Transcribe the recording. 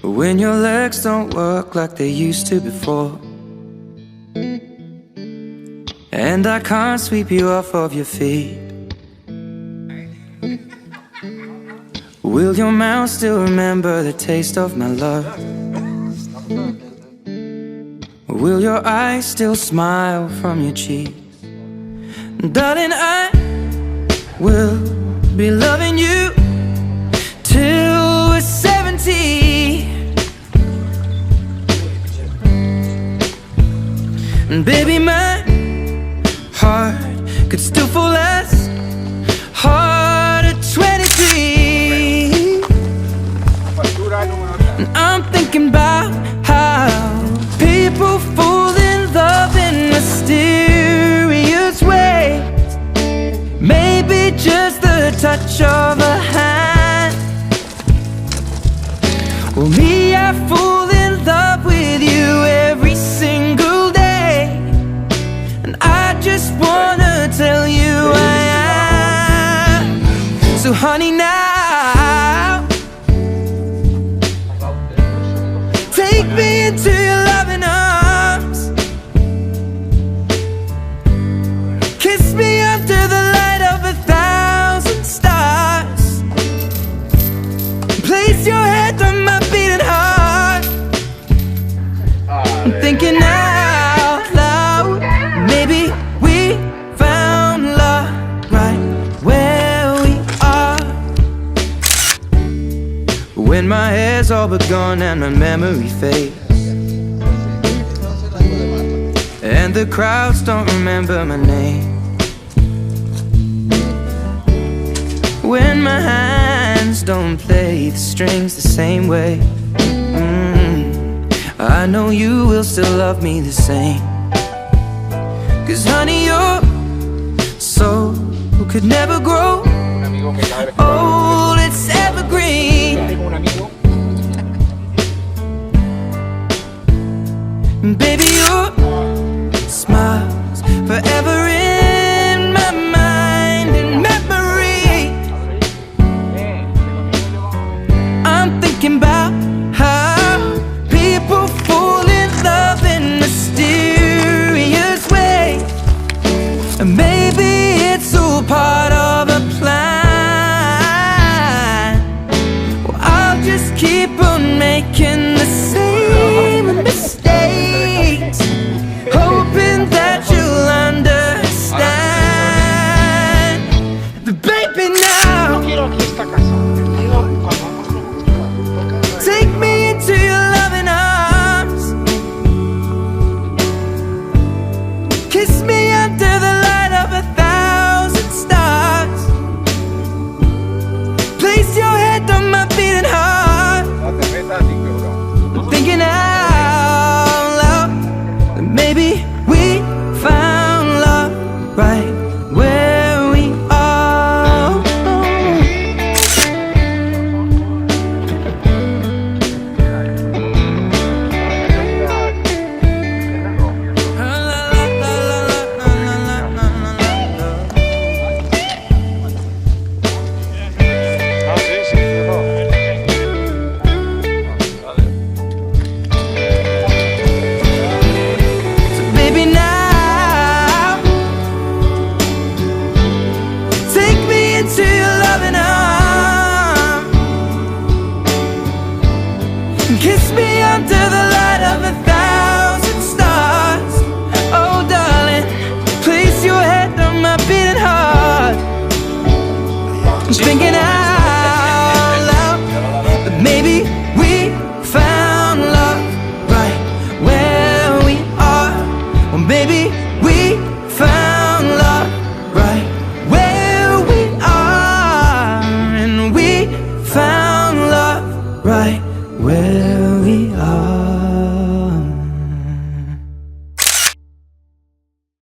When your legs don't work like they used to before, and I can't sweep you off of your feet, will your mouth still remember the taste of my love? Will your eyes still smile from your cheeks? Darling, I will be loving you till we're 70. And baby, my heart could still fall as hard at 23. And I'm thinking about how people fall in love in mysterious ways. Maybe just the touch of a hand. Well, me, I fall in love with you every single day. And I just wanna tell you I am. So honey, now take me into your loving arms. Kiss me under the light of 1,000 stars. Place your head on my beating heart. I'm thinking out loud, maybe we found love right where we are. When my hair's all but gone and my memory fades, and the crowds don't remember my name, when my hands don't play the strings the same way, I know you will still love me the same. 'Cause honey, your soul could never grow old, it's evergreen. Baby, your smile's forever in my mind and memory. I'm thinking about how people fall in love in mysterious ways. And maybe it's all part of a plan. Well, I'll just keep on making the same mistakes, hoping that you'll understand. But baby, now take me into your loving arms. Kiss me under the light of 1,000 stars. Place your head on my beating heart. I'm thinking out loud that maybe we found love right where we are. So baby, now take me into your loving arms. Kiss me under the light of 1,000 stars. Oh darling, place your head on my beating heart. I'm thinking out loud that maybe we found love right where we are. Or maybe we found love right where we are. And we found love right where we are.